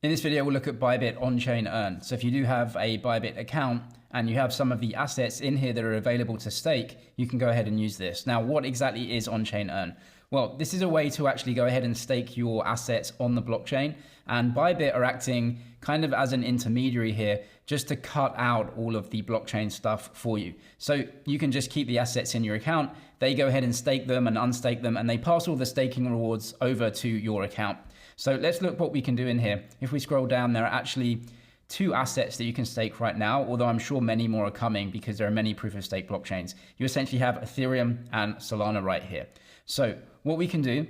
In this video, we'll look at Bybit On-Chain Earn. So if you do have a Bybit account and you have some of the assets in here that are available to stake, you can go ahead and use this. Now, what exactly is On-Chain Earn? Well, this is a way to actually go ahead and stake your assets on the blockchain, and Bybit are acting kind of as an intermediary here just to cut out all of the blockchain stuff for you. So you can just keep the assets in your account, they go ahead and stake them and unstake them, and they pass all the staking rewards over to your account. So let's look what we can do in here. If we scroll down, there are actually 2 assets that you can stake right now, although I'm sure many more are coming because there are many proof of stake blockchains. You essentially have Ethereum and Solana right here. So what we can do,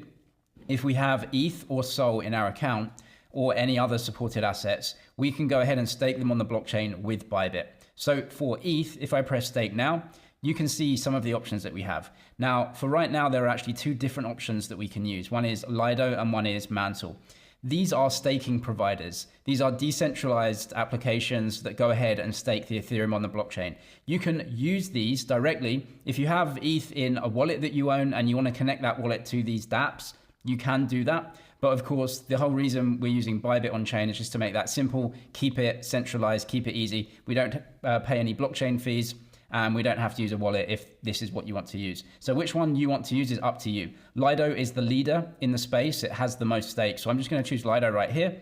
if we have ETH or SOL in our account or any other supported assets, we can go ahead and stake them on the blockchain with Bybit. So for ETH, if I press stake now, you can see some of the options that we have. Now, for right now, there are actually 2 different options that we can use. One is Lido and one is Mantle. These are staking providers. These are decentralized applications that go ahead and stake the Ethereum on the blockchain. You can use these directly. If you have ETH in a wallet that you own and you want to connect that wallet to these dApps, you can do that. But of course, the whole reason we're using Bybit on-chain is just to make that simple, keep it centralized, keep it easy. We don't pay any blockchain fees. And we don't have to use a wallet if this is what you want to use. So which one you want to use is up to you. Lido is the leader in the space. It has the most stake. So I'm just going to choose Lido right here.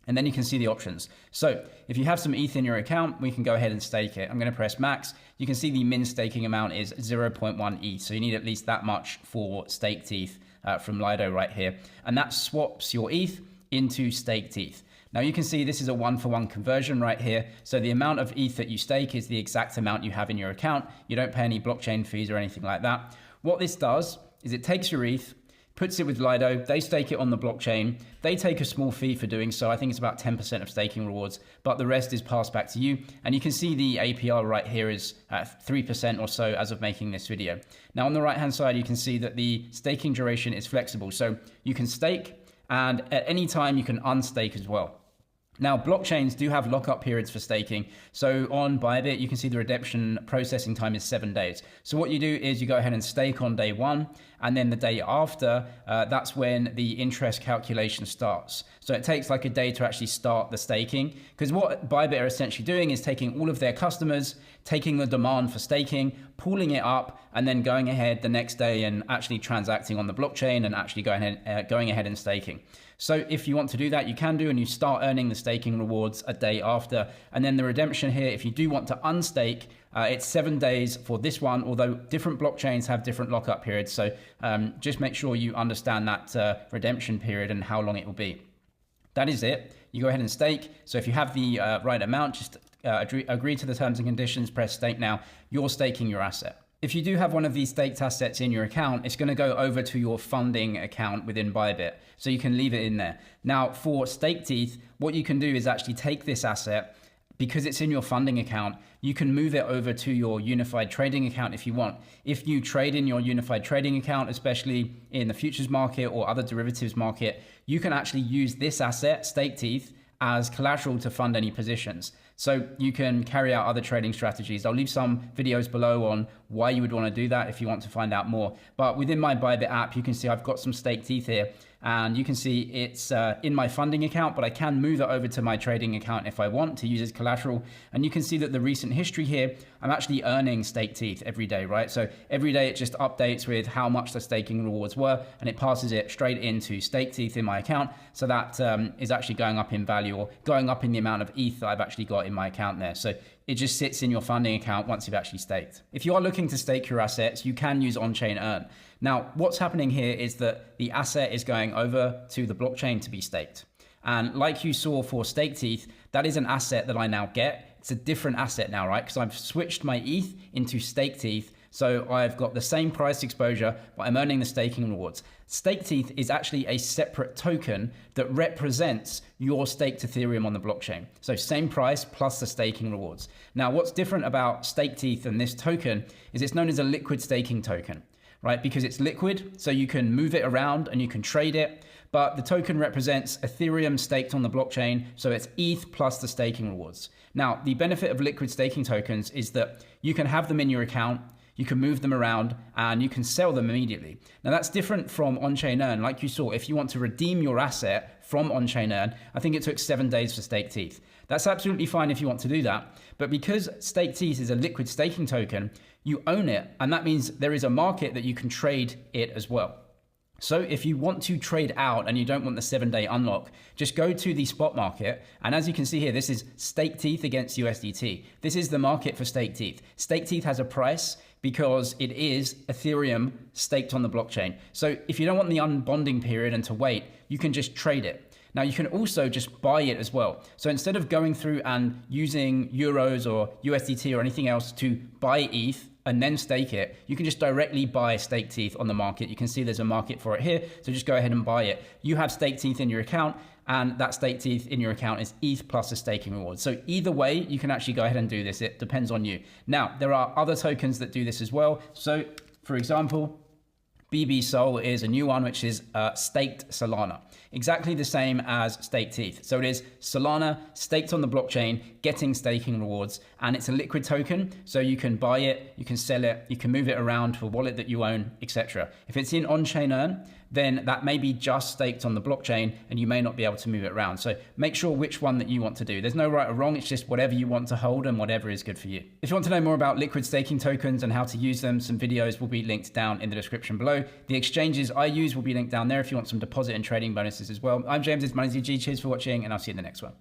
And then you can see the options. So if you have some ETH in your account, we can go ahead and stake it. I'm going to press max. You can see the min staking amount is 0.1 ETH. So you need at least that much for staked ETH from Lido right here. And that swaps your ETH into staked ETH. Now you can see this is a 1-for-1 conversion right here. So the amount of ETH that you stake is the exact amount you have in your account. You don't pay any blockchain fees or anything like that. What this does is it takes your ETH, puts it with Lido, they stake it on the blockchain. They take a small fee for doing so. I think it's about 10% of staking rewards, but the rest is passed back to you. And you can see the APR right here is at 3% or so as of making this video. Now on the right-hand side, you can see that the staking duration is flexible. So you can stake and at any time you can unstake as well. Now, blockchains do have lockup periods for staking. So on Bybit, you can see the redemption processing time is 7 days. So what you do is you go ahead and stake on day 1, and then the day after, that's when the interest calculation starts. So it takes like a day to actually start the staking, because what Bybit are essentially doing is taking all of their customers, taking the demand for staking, pooling it up, and then going ahead the next day and actually transacting on the blockchain and actually going ahead and staking. So if you want to do that, you can do, and you start earning the staking rewards a day after. And then the redemption here, if you do want to unstake, it's 7 days for this one, although different blockchains have different lockup periods. So just make sure you understand that redemption period and how long it will be. That is it. You go ahead and stake. So if you have the right amount, just agree to the terms and conditions, press stake now. You're staking your asset. If you do have one of these staked assets in your account, it's going to go over to your funding account within Bybit. So you can leave it in there. Now for staked ETH, what you can do is actually take this asset, because it's in your funding account, you can move it over to your unified trading account if you want. If you trade in your unified trading account, especially in the futures market or other derivatives market, you can actually use this asset, staked ETH, as collateral to fund any positions. So you can carry out other trading strategies. I'll leave some videos below on why you would want to do that if you want to find out more. But within my Bybit app, you can see I've got some staked ETH here, and you can see it's in my funding account, but I can move it over to my trading account if I want to use as collateral. And you can see that the recent history here, I'm actually earning staked ETH every day, right? So every day it just updates with how much the staking rewards were, and it passes it straight into staked ETH in my account. So that is actually going up in value, or going up in the amount of ETH that I've actually got in my account there. So it just sits in your funding account once you've actually staked. If you are looking to stake your assets, you can use On-Chain Earn. Now, what's happening here is that the asset is going over to the blockchain to be staked. And like you saw for staked ETH, that is an asset that I now get. It's a different asset now, right? Because I've switched my ETH into staked ETH. So I've got the same price exposure, but I'm earning the staking rewards. Staked ETH is actually a separate token that represents your staked Ethereum on the blockchain. So same price plus the staking rewards. Now, what's different about staked ETH and this token is it's known as a liquid staking token, right? Because it's liquid, so you can move it around and you can trade it. But the token represents Ethereum staked on the blockchain, so it's ETH plus the staking rewards. Now, the benefit of liquid staking tokens is that you can have them in your account. You can move them around and you can sell them immediately. Now that's different from On-Chain Earn. Like you saw, if you want to redeem your asset from On-Chain Earn, I think it took 7 days for Staked ETH. That's absolutely fine if you want to do that. But because Staked ETH is a liquid staking token, you own it. And that means there is a market that you can trade it as well. So if you want to trade out and you don't want the 7-day unlock, just go to the spot market. And as you can see here, this is Staked ETH against USDT. This is the market for Staked ETH. Staked ETH has a price because it is Ethereum staked on the blockchain. So if you don't want the unbonding period and to wait, you can just trade it. Now you can also just buy it as well. So instead of going through and using euros or USDT or anything else to buy ETH and then stake it, you can just directly buy Staked ETH on the market. You can see there's a market for it here. So just go ahead and buy it. You have Staked ETH in your account, and that Staked ETH in your account is ETH plus a staking reward. So either way, you can actually go ahead and do this. It depends on you. Now, there are other tokens that do this as well. So for example, BB Sol is a new one, which is staked Solana. Exactly the same as Staked ETH. So it is Solana staked on the blockchain, getting staking rewards, and it's a liquid token. So you can buy it, you can sell it, you can move it around to a wallet that you own, etc. If it's in On-Chain Earn, then that may be just staked on the blockchain and you may not be able to move it around. So make sure which one that you want to do. There's no right or wrong. It's just whatever you want to hold and whatever is good for you. If you want to know more about liquid staking tokens and how to use them, some videos will be linked down in the description below. The exchanges I use will be linked down there if you want some deposit and trading bonuses as well. I'm James, it's MoneyZG. Cheers for watching and I'll see you in the next one.